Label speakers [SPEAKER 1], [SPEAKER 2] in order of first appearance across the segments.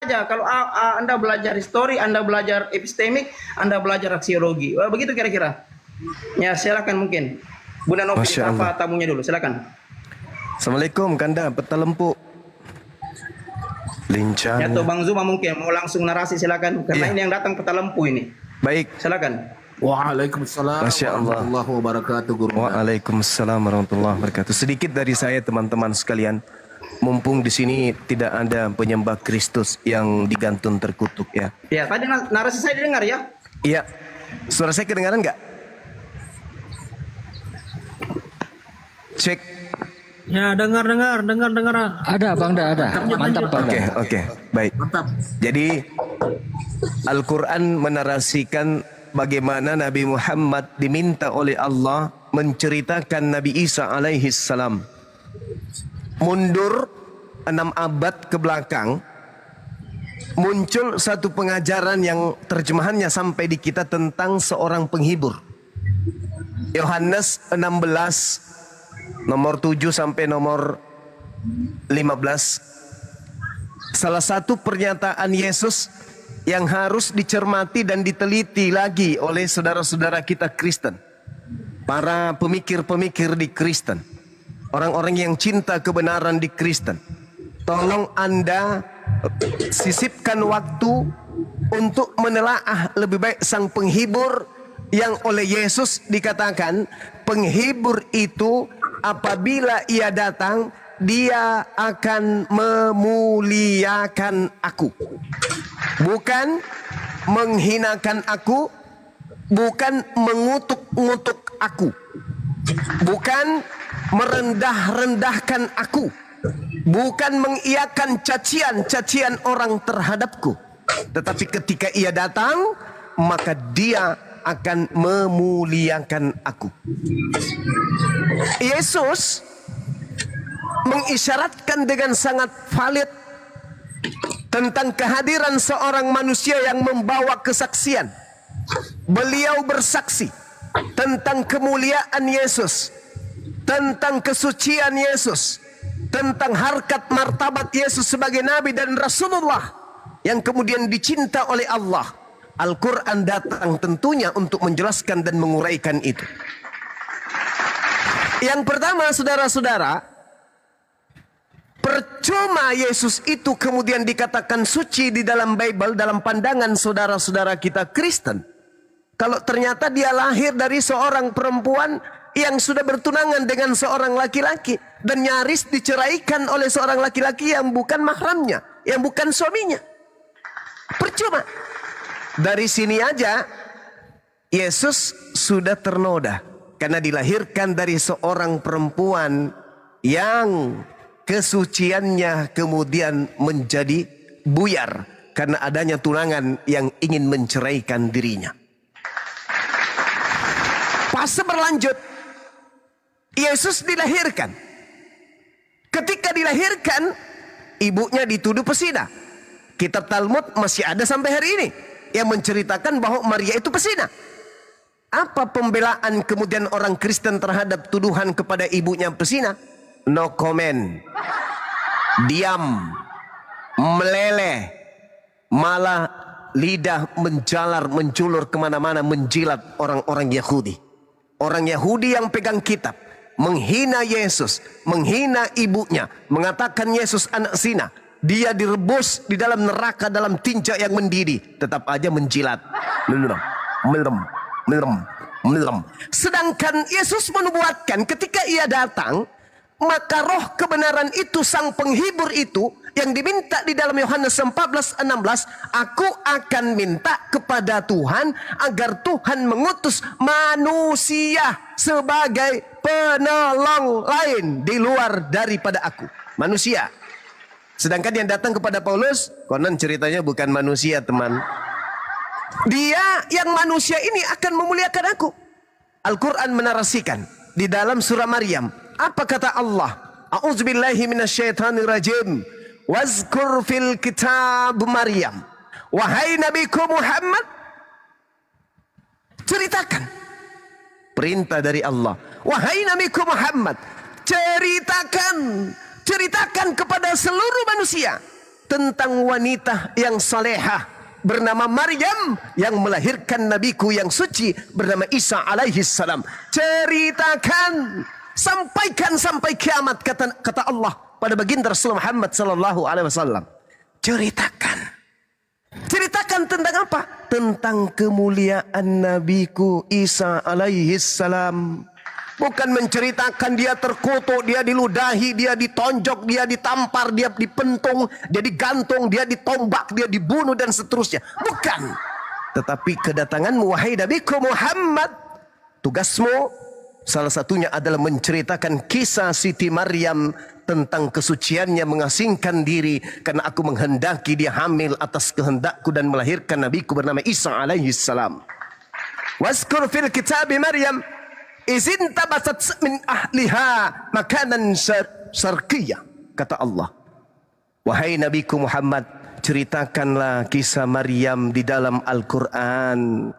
[SPEAKER 1] saja. Kalau Anda belajar histori, Anda belajar epistemik, Anda belajar aksiologi. Begitu kira-kira. Ya, silakan mungkin. Bunda Novi, apa tamunya dulu, silakan.
[SPEAKER 2] Assalamualaikum, Kanda, Peta Lempu. Lincah.
[SPEAKER 3] Ya,
[SPEAKER 1] atau Bang Zuma mungkin mau langsung narasi, silakan. Karena ini yang datang Peta Lempu ini.
[SPEAKER 2] Baik.
[SPEAKER 1] Silakan.
[SPEAKER 4] Waalaikumsalam warahmatullahi wabarakatuh, Guru.
[SPEAKER 2] Waalaikumsalam warahmatullahi wabarakatuh. Sedikit dari saya, teman-teman sekalian. Mumpung di sini tidak ada penyembah Kristus yang digantung terkutuk ya.
[SPEAKER 1] Ya, tadi narasi saya didengar ya?
[SPEAKER 2] Iya. Suara saya kedengaran nggak? Cek.
[SPEAKER 3] Ya, dengar.
[SPEAKER 5] Ada, Bang, ada. Mantap, Bang.
[SPEAKER 2] Oke, baik.
[SPEAKER 4] Mantap.
[SPEAKER 2] Jadi Al-Quran menarasikan bagaimana Nabi Muhammad diminta oleh Allah menceritakan Nabi Isa alaihi salam. Mundur 6 abad ke belakang, muncul satu pengajaran yang terjemahannya sampai di kita tentang seorang penghibur. Yohanes 16 nomor 7 sampai nomor 15. Salah satu pernyataan Yesus yang harus dicermati dan diteliti lagi oleh saudara-saudara kita Kristen, para pemikir-pemikir di Kristen, orang-orang yang cinta kebenaran di Kristen. Tolong Anda sisipkan waktu untuk menelaah lebih baik sang penghibur yang oleh Yesus dikatakan penghibur itu apabila ia datang dia akan memuliakan aku, bukan menghinakan aku, bukan mengutuk-ngutuk aku, bukan merendah-rendahkan aku, bukan mengiyakan cacian-cacian orang terhadapku. Tetapi ketika ia datang, maka dia akan memuliakan aku. Yesus mengisyaratkan dengan sangat valid tentang kehadiran seorang manusia yang membawa kesaksian. Beliau bersaksi tentang kemuliaan Yesus, tentang kesucian Yesus, tentang harkat martabat Yesus sebagai Nabi dan Rasulullah yang kemudian dicinta oleh Allah. Al-Quran datang tentunya untuk menjelaskan dan menguraikan itu. Yang pertama, saudara-saudara, percuma Yesus itu kemudian dikatakan suci di dalam Bible, dalam pandangan saudara-saudara kita Kristen, kalau ternyata dia lahir dari seorang perempuan yang sudah bertunangan dengan seorang laki-laki dan nyaris diceraikan oleh seorang laki-laki yang bukan mahramnya, yang bukan suaminya. Percuma. Dari sini aja Yesus sudah ternoda karena dilahirkan dari seorang perempuan yang kesuciannya kemudian menjadi buyar karena adanya tunangan yang ingin menceraikan dirinya. Fase berlanjut, Yesus dilahirkan. Ketika dilahirkan, ibunya dituduh pesina. Kitab Talmud masih ada sampai hari ini yang menceritakan bahwa Maria itu pesina. Apa pembelaan kemudian orang Kristen terhadap tuduhan kepada ibunya pesina? No comment. Diam, meleleh, malah lidah menjalar, menjulur kemana-mana menjilat orang-orang Yahudi. Orang Yahudi yang pegang kitab menghina Yesus, menghina ibunya, mengatakan Yesus anak zina. Dia direbus di dalam neraka dalam tinja yang mendidih, tetap aja menjilat. Melem. Sedangkan Yesus menubuatkan ketika ia datang, maka roh kebenaran itu, sang penghibur itu yang diminta di dalam Yohanes 14:16, aku akan minta kepada Tuhan agar Tuhan mengutus manusia sebagai penolong lain di luar daripada aku. Manusia. Sedangkan yang datang kepada Paulus, konon ceritanya bukan manusia, teman. Dia yang manusia ini akan memuliakan aku. Al-Quran menarasikan di dalam surah Maryam. Apa kata Allah? A'udzubillahi minasyaitonirrajim. Wazkur fil kitab Maryam. Wahai Nabiku Muhammad, ceritakan. Perintah dari Allah. Wahai Nabiku Muhammad, ceritakan kepada seluruh manusia tentang wanita yang salehah bernama Maryam yang melahirkan nabiku yang suci bernama Isa alaihi salam. Ceritakan, sampaikan sampai kiamat, kata Allah pada baginda Rasul Muhammad sallallahu alaihi wasallam. Ceritakan tentang apa? Tentang kemuliaan nabiku Isa alaihi salam. Bukan menceritakan dia terkutuk, dia diludahi, dia ditonjok, dia ditampar, dia dipentung, dia digantung, dia ditombak, dia dibunuh dan seterusnya. Bukan. Tetapi kedatanganmu wahai nabiku Muhammad, tugasmu salah satunya adalah menceritakan kisah Siti Maryam tentang kesuciannya mengasingkan diri karena aku menghendaki dia hamil atas kehendakku dan melahirkan nabiku bernama Isa alaihi salam. Wazkur fil kitab Maryam izin tabatsat min ahliha makanan syarqiyah, kata Allah. Wahai nabiku Muhammad, ceritakanlah kisah Maryam di dalam Al-Quran,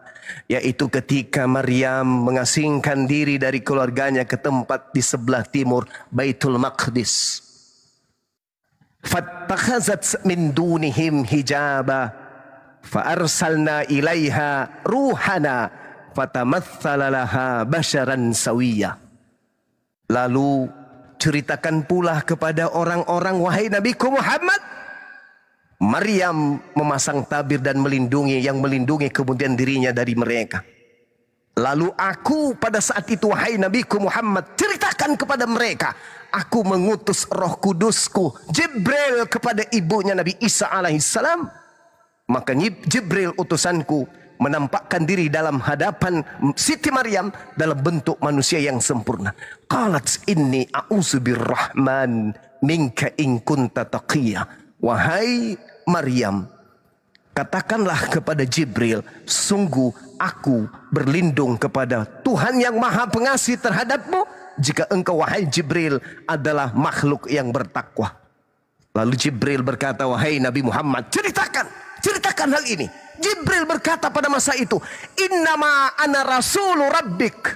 [SPEAKER 2] yaitu ketika Maryam mengasingkan diri dari keluarganya ke tempat di sebelah timur Baitul Maqdis. Fattakhazat min dunihim hijaba fa arsalna ilaiha ruhana fatamatsala laha basyaran sawiyya. Lalu ceritakan pula kepada orang-orang wahai nabiku Muhammad, Maryam memasang tabir dan melindungi kemudian dirinya dari mereka. Lalu aku pada saat itu wahai nabiku Muhammad ceritakan kepada mereka, aku mengutus Roh Kudusku Jibril kepada ibunya Nabi Isa alaihissalam. Maka Jibril utusanku menampakkan diri dalam hadapan Siti Maryam dalam bentuk manusia yang sempurna. Qalat inni a'udzu birrahman minka in kunta taqiyya. Wahai Maryam, katakanlah kepada Jibril, sungguh aku berlindung kepada Tuhan yang Maha Pengasih terhadapmu jika engkau wahai Jibril adalah makhluk yang bertakwa. Lalu Jibril berkata, wahai Nabi Muhammad, ceritakan hal ini. Jibril berkata pada masa itu, innama ana rasulu rabbik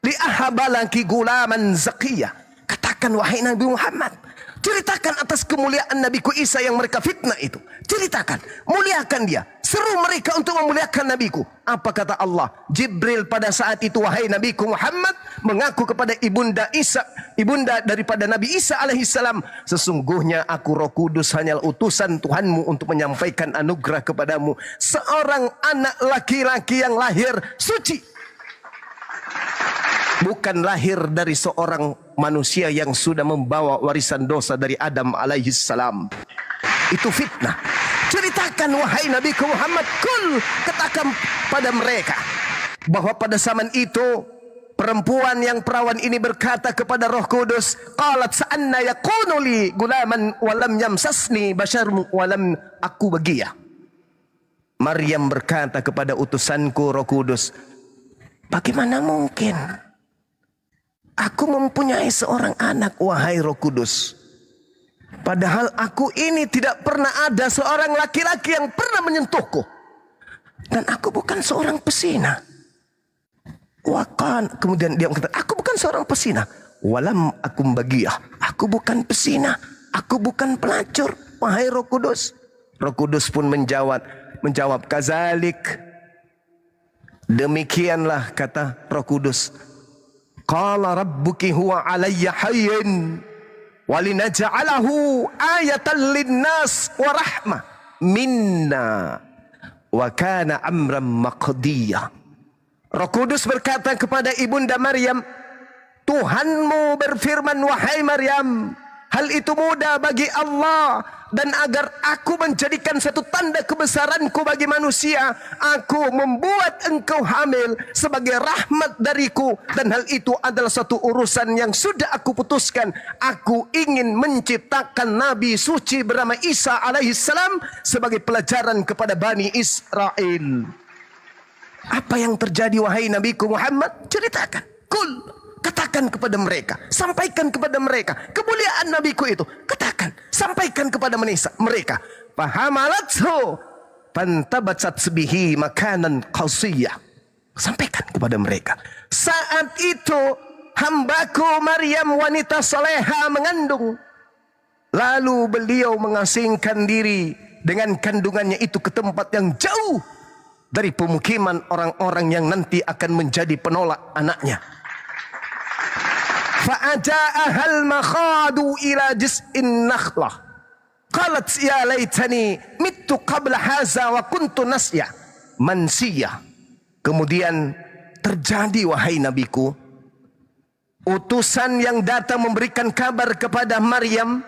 [SPEAKER 2] li ahabalaki gulaman zakiyah. Katakan wahai Nabi Muhammad, ceritakan atas kemuliaan nabiku Isa yang mereka fitnah itu. Ceritakan, muliakan dia, seru mereka untuk memuliakan nabiku. Apa kata Allah? Jibril pada saat itu wahai nabiku Muhammad mengaku kepada ibunda daripada Nabi Isa alaihissalam, sesungguhnya aku Roh Kudus hanyalah utusan Tuhanmu untuk menyampaikan anugerah kepadamu, seorang anak laki-laki yang lahir suci, bukan lahir dari seorang manusia yang sudah membawa warisan dosa dari Adam alaihissalam. Itu fitnah. Ceritakan wahai nabiku Muhammad, katakan pada mereka bahwa pada zaman itu perempuan yang perawan ini berkata kepada Roh Kudus, qalat sa'anna yakunu li gulaman walam yamsasni basyarun walam aku bagiyah. Maryam berkata kepada utusanku Roh Kudus, bagaimana mungkin aku mempunyai seorang anak wahai Roh Kudus, padahal aku ini tidak pernah ada seorang laki-laki yang pernah menyentuhku, dan aku bukan seorang pesina. Kemudian dia berkata, aku bukan seorang pesina. Walam akum bagiyah, aku bukan pesina, aku bukan pelacur wahai Roh Kudus. Roh Kudus pun menjawab kazalik, demikianlah kata Roh Kudus. Qala rabbuki huwa alayya hayyin walinaj'alahu ayatan linnas wa rahmah minna wa kana amran maqdiyah. Roh Kudus berkata kepada ibunda Maryam, Tuhanmu berfirman wahai Maryam, hal itu mudah bagi Allah, dan agar aku menjadikan satu tanda kebesaranku bagi manusia, aku membuat engkau hamil sebagai rahmat dariku, dan hal itu adalah satu urusan yang sudah aku putuskan. Aku ingin menciptakan Nabi suci bernama Isa alaihissalam sebagai pelajaran kepada Bani Israel. Apa yang terjadi wahai nabiku Muhammad? Ceritakan. Katakan kepada mereka, sampaikan kepada mereka kemuliaan nabiku itu. Katakan, sampaikan kepada mereka. Fahamalathu fantabatsat bihi makanan qasiyah. Sampaikan kepada mereka. Saat itu hambaku Maryam wanita soleha mengandung. Lalu beliau mengasingkan diri dengan kandungannya itu ke tempat yang jauh dari pemukiman orang-orang yang nanti akan menjadi penolak anaknya. Fa'aja'ahal makhadu ila jis'in nakhlah. Qalat ya laitani mittu qabla haza wa kuntu nasya mansiyah. Kemudian terjadi, wahai nabiku, utusan yang datang memberikan kabar kepada Maryam.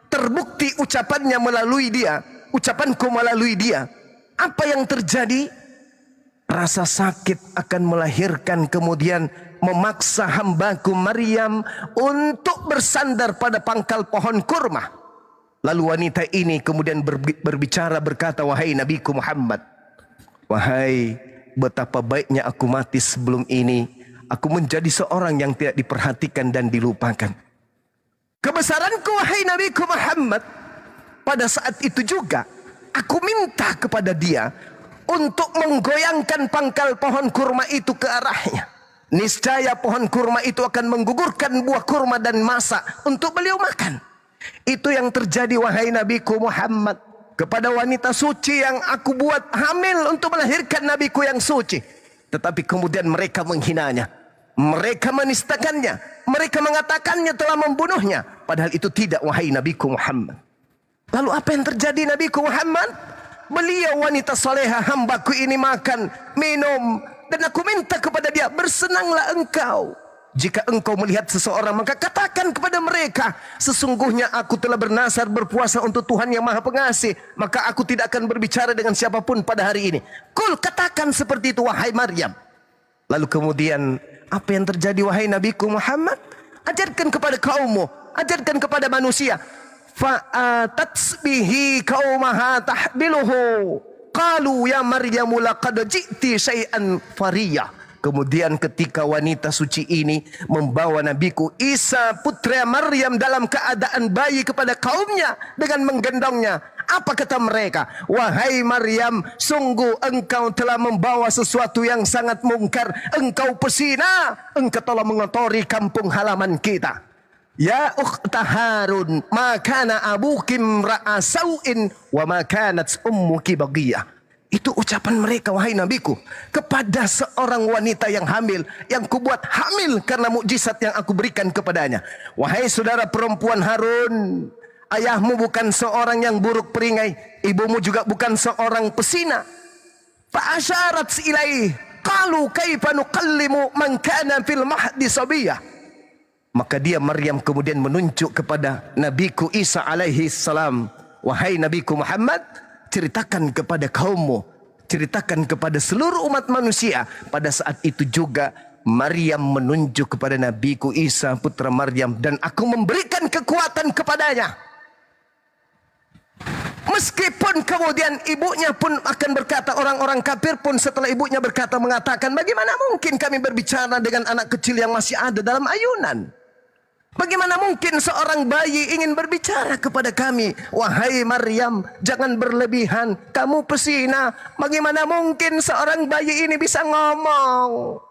[SPEAKER 2] Terbukti ucapannya melalui dia, ucapanku melalui dia. Apa yang terjadi? Rasa sakit akan melahirkan, kemudian memaksa hambaku Maryam untuk bersandar pada pangkal pohon kurma. Lalu wanita ini kemudian berbicara, berkata, wahai Nabiku Muhammad, wahai, betapa baiknya aku mati sebelum ini. Aku menjadi seorang yang tidak diperhatikan dan dilupakan. Kebesaranku, wahai Nabiku Muhammad, pada saat itu juga aku minta kepada dia untuk menggoyangkan pangkal pohon kurma itu ke arahnya. Niscaya pohon kurma itu akan menggugurkan buah kurma dan masak untuk beliau makan. Itu yang terjadi, wahai Nabiku Muhammad, kepada wanita suci yang aku buat hamil untuk melahirkan nabiku yang suci. Tetapi kemudian mereka menghinanya, mereka menistakannya, mereka mengatakannya telah membunuhnya. Padahal itu tidak, wahai Nabiku Muhammad. Lalu apa yang terjadi, Nabiku Muhammad? Beliau wanita soleha, hambaku ini makan, minum, dan aku minta kepada dia, bersenanglah engkau. Jika engkau melihat seseorang, maka katakan kepada mereka, sesungguhnya aku telah bernazar berpuasa untuk Tuhan yang Maha Pengasih, maka aku tidak akan berbicara dengan siapapun pada hari ini. Kul, katakan seperti itu, wahai Maryam. Lalu kemudian apa yang terjadi, wahai Nabiku Muhammad? Ajarkan kepada kaummu, ajarkan kepada manusia. Fa'atat bihi qaumaha tahbiluhu qalu ya Maryamu laqad ji'ti syai'an fariyah. Kemudian ketika wanita suci ini membawa nabiku Isa putra Maryam dalam keadaan bayi kepada kaumnya dengan menggendongnya, apa kata mereka? Wahai Maryam, sungguh engkau telah membawa sesuatu yang sangat mungkar. Engkau pesina, engkau telah mengotori kampung halaman kita. Ya ukhta Harun, ma kana abuki imra'a sau'in wa ma kanat ummuki baghiyah. Itu ucapan mereka, wahai nabiku, kepada seorang wanita yang hamil, yang kubuat hamil karena mukjizat yang aku berikan kepadanya. Wahai saudara perempuan Harun, ayahmu bukan seorang yang buruk peringai, ibumu juga bukan seorang pesina. Fa asyarat ilaih qalu kaifa nukallimu man kana fil mahdi sabiyah. Maka dia Maryam kemudian menunjuk kepada nabiku Isa alaihi salam, wahai nabiku Muhammad, ceritakan kepada kaummu, ceritakan kepada seluruh umat manusia. Pada saat itu juga Maryam menunjuk kepada nabiku Isa putra Maryam, dan aku memberikan kekuatan kepadanya. Meskipun kemudian ibunya pun akan berkata, orang-orang kafir pun setelah ibunya berkata mengatakan, bagaimana mungkin kami berbicara dengan anak kecil yang masih ada dalam ayunan? Bagaimana mungkin seorang bayi ingin berbicara kepada kami? Wahai Maryam, jangan berlebihan, kamu pesina. Bagaimana mungkin seorang bayi ini bisa ngomong?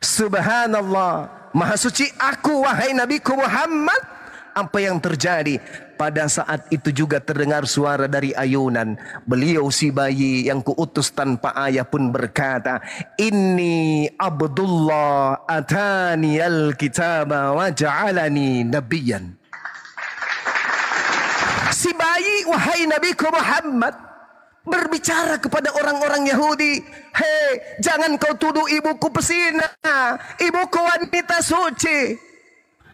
[SPEAKER 2] Subhanallah, maha suci aku, wahai nabiku Muhammad. Apa yang terjadi? Pada saat itu juga terdengar suara dari ayunan. Beliau si bayi yang kuutus tanpa ayah pun berkata, Inni Abdullah atani al-kitaba wa ja'alani nabiyan. Si bayi, wahai nabiku Muhammad, berbicara kepada orang-orang Yahudi, hei, jangan kau tuduh ibuku pesina, ibuku wanita suci.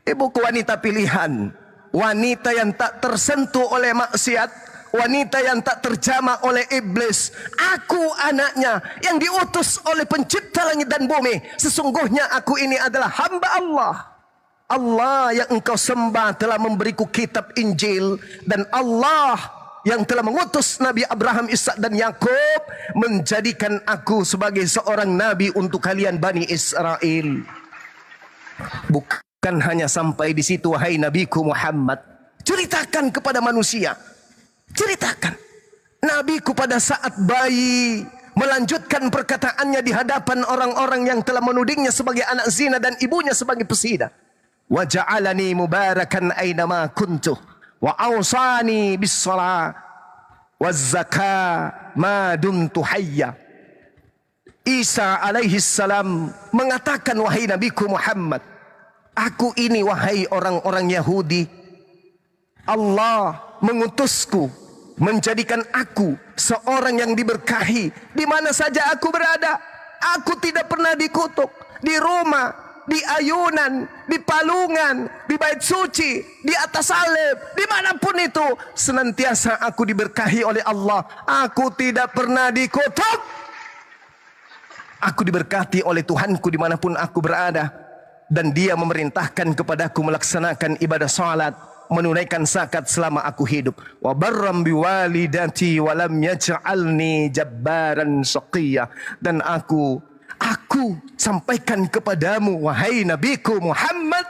[SPEAKER 2] Ibuku wanita pilihan, wanita yang tak tersentuh oleh maksiat, wanita yang tak terjamah oleh iblis. Aku anaknya yang diutus oleh pencipta langit dan bumi. Sesungguhnya aku ini adalah hamba Allah. Allah yang engkau sembah telah memberiku kitab Injil, dan Allah yang telah mengutus Nabi Abraham, Ishak dan Yakub menjadikan aku sebagai seorang nabi untuk kalian Bani Israel. Bukan hanya sampai di situ, wahai nabiku Muhammad, ceritakan kepada manusia, ceritakan. Nabiku pada saat bayi melanjutkan perkataannya di hadapan orang-orang yang telah menudingnya sebagai anak zina dan ibunya sebagai pesina. Wa ja'alani mubarakan ainama kuntu wa awsani bis shalah waz zakah ma dumtu hayya. Isa alaihi salam mengatakan, wahai Nabiku Muhammad, aku ini wahai orang-orang Yahudi, Allah mengutusku menjadikan aku seorang yang diberkahi di mana saja aku berada. Aku tidak pernah dikutuk di rumah, di ayunan, di palungan, di bait suci, di atas salib, dimanapun itu senantiasa aku diberkahi oleh Allah. Aku tidak pernah dikutuk. Aku diberkati oleh Tuhanku dimanapun aku berada, dan Dia memerintahkan kepadaku melaksanakan ibadah salat, menunaikan zakat selama aku hidup. Wa barram biwalidati wa lam yaj'alni jabbaran shaqiyya. Dan aku sampaikan kepadamu, wahai Nabiku Muhammad,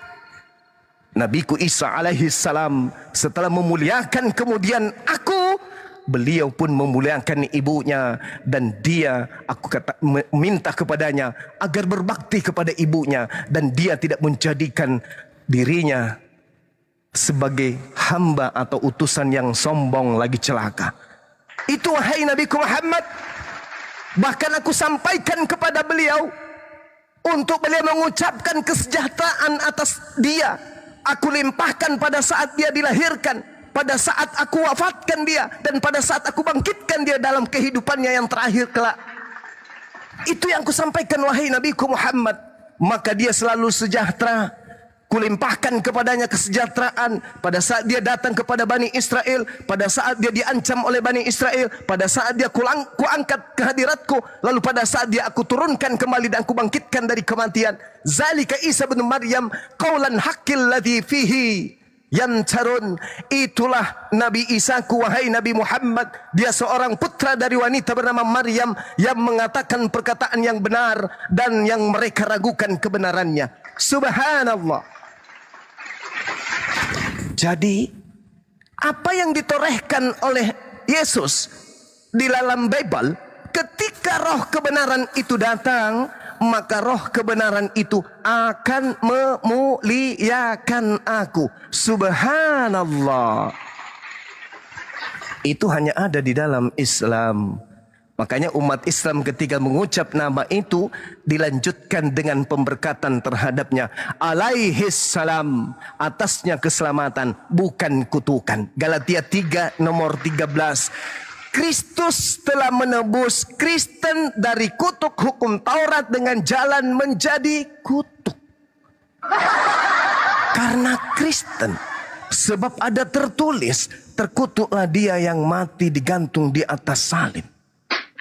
[SPEAKER 2] Nabiku Isa alaihi salam setelah memuliakan kemudian aku, beliau pun memuliakan ibunya, dan aku minta kepadanya agar berbakti kepada ibunya, dan dia tidak menjadikan dirinya sebagai hamba atau utusan yang sombong lagi celaka. Itu wahai Nabi Muhammad. Bahkan aku sampaikan kepada beliau untuk beliau mengucapkan kesejahteraan atas dia. Aku limpahkan pada saat dia dilahirkan, pada saat aku wafatkan dia, dan pada saat aku bangkitkan dia dalam kehidupannya yang terakhir kelak. Itu yang aku sampaikan wahai Nabiku Muhammad. Maka dia selalu sejahtera. Kulimpahkan kepadanya kesejahteraan pada saat dia datang kepada Bani Israel, pada saat dia diancam oleh Bani Israel, pada saat dia kuangkat ke hadiratku, lalu pada saat dia aku turunkan kembali dan aku bangkitkan dari kematian. Zalika Isa bin Maryam qaulan haqqil ladzi fihi yantarun. Itulah Nabi Isaku wahai Nabi Muhammad. Dia seorang putra dari wanita bernama Maryam yang mengatakan perkataan yang benar dan yang mereka ragukan kebenarannya. Subhanallah. Jadi apa yang ditorehkan oleh Yesus di dalam Bible, ketika roh kebenaran itu datang, maka roh kebenaran itu akan memuliakan aku. Subhanallah. Itu hanya ada di dalam Islam. Makanya umat Islam ketika mengucap nama itu dilanjutkan dengan pemberkatan terhadapnya. Alaihis salam, atasnya keselamatan, bukan kutukan. Galatia 3 nomor 13. Kristus telah menebus Kristen dari kutuk hukum Taurat dengan jalan menjadi kutuk. Karena Kristen. Sebab ada tertulis, terkutuklah dia yang mati digantung di atas salib.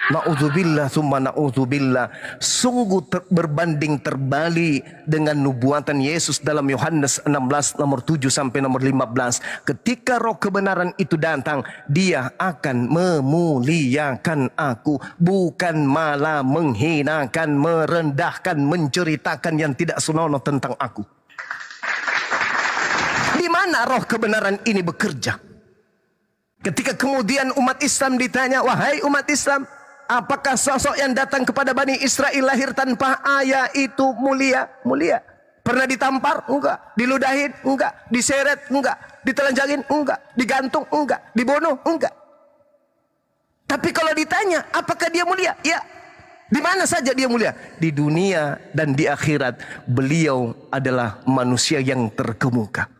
[SPEAKER 2] Na'udzubillah summa na'udzubillah. Sungguh berbanding terbalik dengan nubuatan Yesus dalam Yohanes 16 nomor 7 sampai nomor 15. Ketika roh kebenaran itu datang, dia akan memuliakan aku, bukan malah menghinakan, merendahkan, menceritakan yang tidak senonoh tentang aku. Di mana roh kebenaran ini bekerja? Ketika kemudian umat Islam ditanya, wahai umat Islam, apakah sosok yang datang kepada Bani Israel lahir tanpa ayah itu mulia? Mulia. Pernah ditampar? Enggak. Diludahin? Enggak. Diseret? Enggak. Ditelanjangin? Enggak. Digantung? Enggak. Dibunuh? Enggak. Tapi kalau ditanya, apakah dia mulia? Ya. Di mana saja dia mulia? Di dunia dan di akhirat. Beliau adalah manusia yang terkemuka.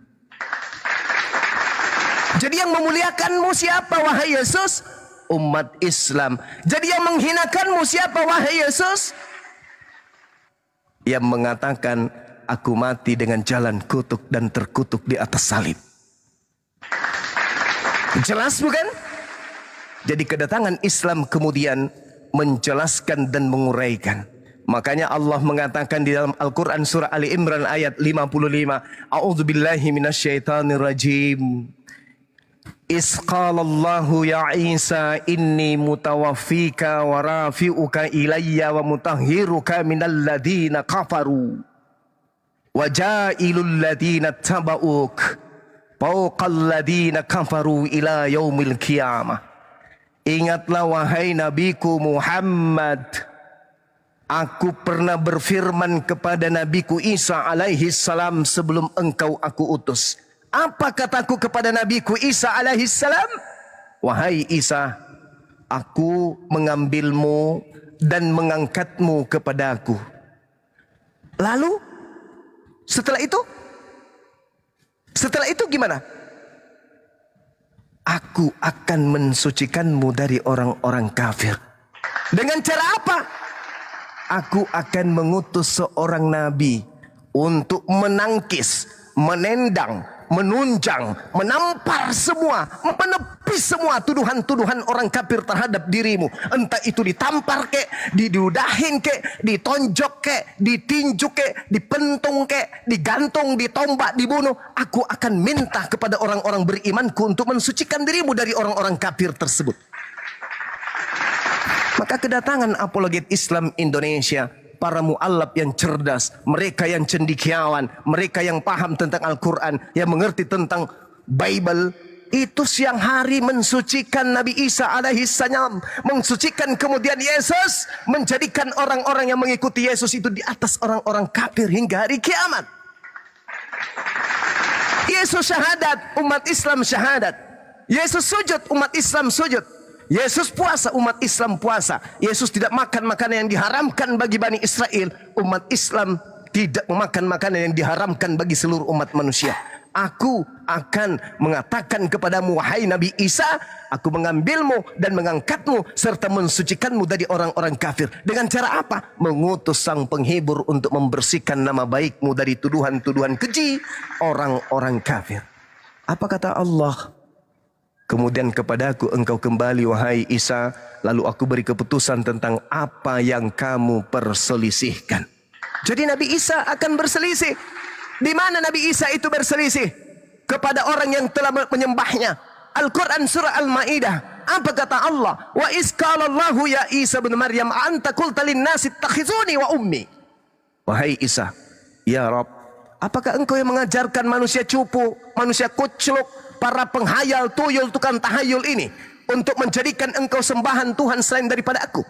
[SPEAKER 2] Jadi yang memuliakanmu siapa, wahai Yesus? Umat Islam. Jadi yang menghinakanmu siapa, wahai Yesus? Yang mengatakan, aku mati dengan jalan kutuk dan terkutuk di atas salib. Jelas bukan? Jadi kedatangan Islam kemudian menjelaskan dan menguraikan. Makanya Allah mengatakan di dalam Al-Quran surah Ali Imran ayat 55. A'udzubillahi minasyaitanirrajim. Isqalallahu ya Isa inni mutawaffika wa rafi'uka ilayya wa mutahhiruka minal ladhina kafaru wa ja'ilul ladhina taba'uk fawqal ladhina kafaru ila yaumil qiyamah. Ingatlah wahai Nabiku Muhammad, aku pernah berfirman kepada Nabiku Isa alaihi salam sebelum engkau aku utus, Apa kataku kepada nabiku Isa alaihissalam? Wahai Isa, aku mengambilmu dan mengangkatmu kepadaku. Lalu setelah itu gimana? Aku akan mensucikanmu dari orang-orang kafir. Dengan cara apa? Aku akan mengutus seorang nabi untuk menangkis, menendang, menunjang, menampar semua, menepis semua tuduhan-tuduhan orang kafir terhadap dirimu. Entah itu ditampar kek, diludahin kek, ditonjok kek, ditinju kek, dipentung kek, digantung, ditombak, dibunuh. Aku akan minta kepada orang-orang berimanku untuk mensucikan dirimu dari orang-orang kafir tersebut. Maka kedatangan apologet Islam Indonesia, para mu'allaf yang cerdas, mereka yang cendekiawan, mereka yang paham tentang Al-Quran, yang mengerti tentang Bible, itu siang hari mensucikan Nabi Isa alaihissalam, mensucikan kemudian Yesus, menjadikan orang-orang yang mengikuti Yesus itu di atas orang-orang kafir hingga hari kiamat. Yesus syahadat, umat Islam syahadat. Yesus sujud, umat Islam sujud. Yesus puasa, umat Islam puasa. Yesus tidak makan makanan yang diharamkan bagi Bani Israel. Umat Islam tidak memakan makanan yang diharamkan bagi seluruh umat manusia. Aku akan mengatakan kepadamu, wahai Nabi Isa, aku mengambilmu dan mengangkatmu serta mensucikanmu dari orang-orang kafir. Dengan cara apa? Mengutus sang penghibur untuk membersihkan nama baikmu dari tuduhan-tuduhan keji orang-orang kafir. Apa kata Allah? Kemudian kepadaku engkau kembali wahai Isa, lalu aku beri keputusan tentang apa yang kamu perselisihkan. Jadi Nabi Isa akan berselisih. Di mana Nabi Isa itu berselisih? Kepada orang yang telah menyembahnya. Al-Quran surah Al-Ma'idah. Apa kata Allah? Wa isqalallahu ya Isa bin Maryam anta qulta linnasi ittakhizuni wa ummi. Wahai Isa, ya Rabb, apakah engkau yang mengajarkan manusia cupu, manusia kucluk, para penghayal, tuyul, tukang tahayul ini untuk menjadikan engkau sembahan Tuhan selain daripada aku?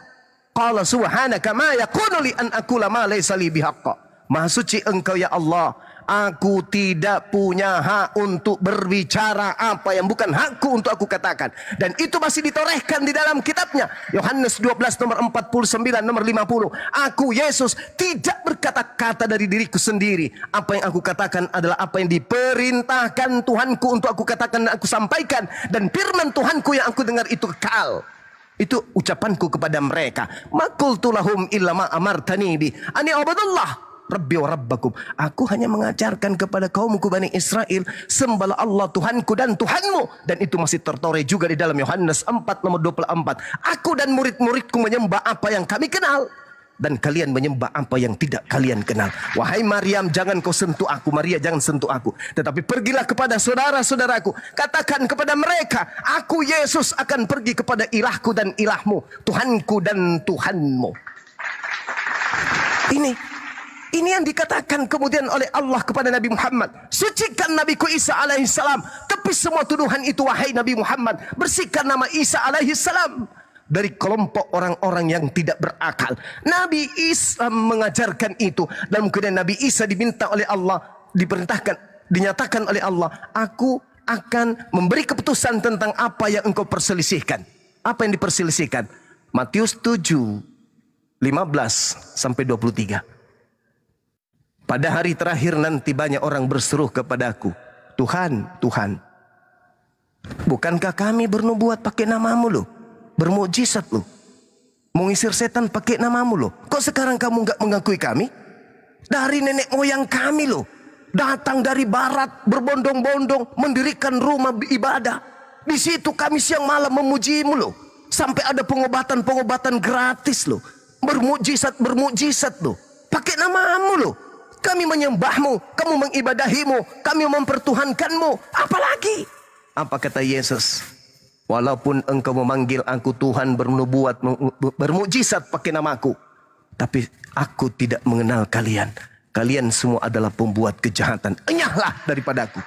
[SPEAKER 2] Qala subhanaka ma yakunu li an aqula ma laysa li bihaqqa. Maha suci engkau ya Allah, aku tidak punya hak untuk berbicara apa yang bukan hakku untuk aku katakan. Dan itu masih ditorehkan di dalam kitabnya. Yohanes 12 nomor 49 nomor 50. Aku Yesus tidak berkata-kata dari diriku sendiri. Apa yang aku katakan adalah apa yang diperintahkan Tuhanku untuk aku katakan dan aku sampaikan. Dan firman Tuhanku yang aku dengar itu kekal. Itu ucapanku kepada mereka. Ma qultu lahum illa ma amartani bi ani abudullah Rabbi wa Rabbakum. Aku hanya mengajarkan kepada kaumku Bani Israel, sembahlah Allah Tuhanku dan Tuhanmu. Dan itu masih tertore juga di dalam Yohanes 4 nomor 24. Aku dan murid-muridku menyembah apa yang kami kenal, dan kalian menyembah apa yang tidak kalian kenal. Wahai Maryam, jangan kau sentuh aku. Maria, jangan sentuh aku. Tetapi pergilah kepada saudara-saudaraku. Katakan kepada mereka, aku Yesus akan pergi kepada ilahku dan ilahmu, Tuhanku dan Tuhanmu. Ini yang dikatakan kemudian oleh Allah kepada Nabi Muhammad. Sucikan Nabiku Isa alaihissalam. Tepis semua tuduhan itu wahai Nabi Muhammad. Bersihkan nama Isa alaihissalam dari kelompok orang-orang yang tidak berakal. Nabi Isa mengajarkan itu. Dan kemudian Nabi Isa diminta oleh Allah, dinyatakan oleh Allah, aku akan memberi keputusan tentang apa yang engkau perselisihkan. Apa yang diperselisihkan? Matius 7, 15 sampai 23. Pada hari terakhir nanti banyak orang berseru kepadaku, Tuhan, Tuhan, bukankah kami bernubuat pakai namamu loh, bermukjizat loh, mengusir setan pakai namamu loh? Kok sekarang kamu nggak mengakui kami? Dari nenek moyang kami loh, datang dari barat berbondong-bondong mendirikan rumah ibadah. Di situ kami siang malam memujimu loh, sampai ada pengobatan-pengobatan gratis loh, bermukjizat loh, pakai namamu loh. Kami menyembahmu, kamu mengibadahimu, kami mempertuhankanmu. Apalagi? Apa kata Yesus? Walaupun engkau memanggil aku Tuhan, bernubuat, bermukjizat pakai namaku, tapi aku tidak mengenal kalian. Kalian semua adalah pembuat kejahatan. Enyahlah daripadaku.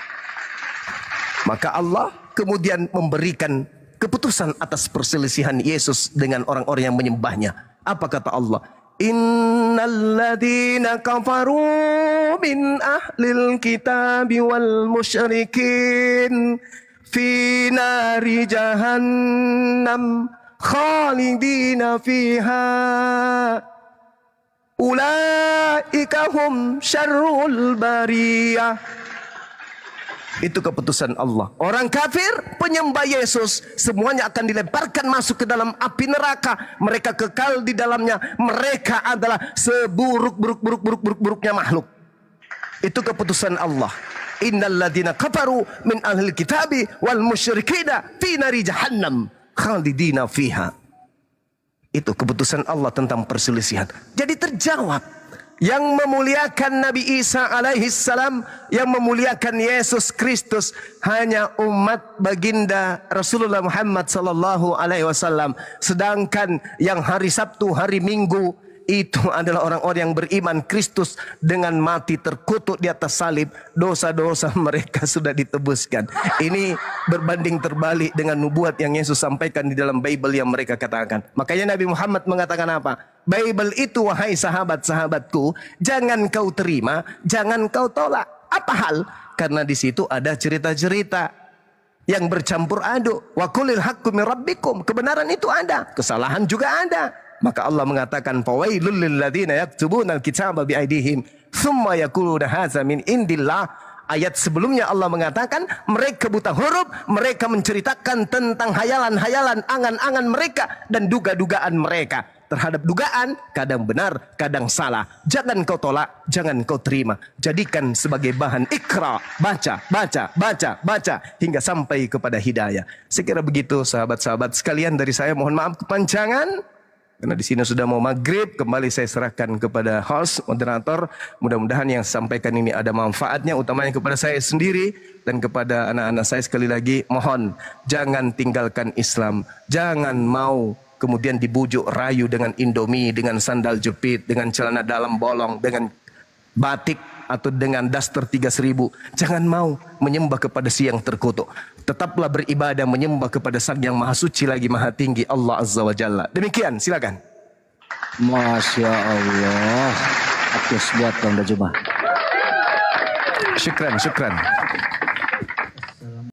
[SPEAKER 2] Maka Allah kemudian memberikan keputusan atas perselisihan Yesus dengan orang-orang yang menyembahnya. Apa kata Allah? Innalladzina kafaru min ahlil kitabi wal musyrikin fi nari jahannam khalidina fiha ulaika hum syarrul bariyah. Itu keputusan Allah. Orang kafir, penyembah Yesus, semuanya akan dilemparkan masuk ke dalam api neraka. Mereka kekal di dalamnya. Mereka adalah seburuk-buruknya makhluk. Itu keputusan Allah. Innalladzina kafaru min ahlil kitabi wal musyrikina fi nari jahannam khalidina fiha. Itu keputusan Allah tentang perselisihan. Jadi terjawab. Yang memuliakan Nabi Isa alaihi salam, yang memuliakan Yesus Kristus hanya umat baginda Rasulullah Muhammad sallallahu alaihi wasallam. Sedangkan yang hari Sabtu, hari Minggu itu adalah orang-orang yang beriman Kristus dengan mati terkutuk di atas salib. Dosa-dosa mereka sudah ditebuskan. Ini berbanding terbalik dengan nubuat yang Yesus sampaikan di dalam Bible yang mereka katakan. Makanya Nabi Muhammad mengatakan apa? Bible itu, wahai sahabat-sahabatku, jangan kau terima, jangan kau tolak. Apa hal? Karena di situ ada cerita-cerita yang bercampur aduk. Wa qulil haqqu min rabbikum. Kebenaran itu ada, kesalahan juga ada. Maka Allah mengatakan, fawailul lil ladzina yaktubuna al-kitaba bi aydihim tsumma yaquluna hadza min indillah. Ayat sebelumnya Allah mengatakan mereka buta huruf, mereka menceritakan tentang hayalan-hayalan, angan-angan mereka dan duga-dugaan mereka. Terhadap dugaan, kadang benar, kadang salah. Jangan kau tolak, jangan kau terima. Jadikan sebagai bahan ikra, baca, baca, baca, baca, hingga sampai kepada hidayah. Sekira begitu sahabat-sahabat sekalian, dari saya mohon maaf kepanjangan. Karena di sini sudah mau maghrib, kembali saya serahkan kepada host, moderator. Mudah-mudahan yang sampaikan ini ada manfaatnya, utamanya kepada saya sendiri dan kepada anak-anak saya. Sekali lagi, mohon jangan tinggalkan Islam. Jangan mau kemudian dibujuk rayu dengan Indomie, dengan sandal jepit, dengan celana dalam bolong, dengan batik atau dengan daster 3.000. Jangan mau menyembah kepada si yang terkutuk. Tetaplah beribadah menyembah kepada Sang yang Maha Suci lagi Maha Tinggi, Allah Azza wa Jalla. Demikian, silakan.
[SPEAKER 5] Masya Allah. Atas buat Bang Juma.
[SPEAKER 2] Syukran, syukran.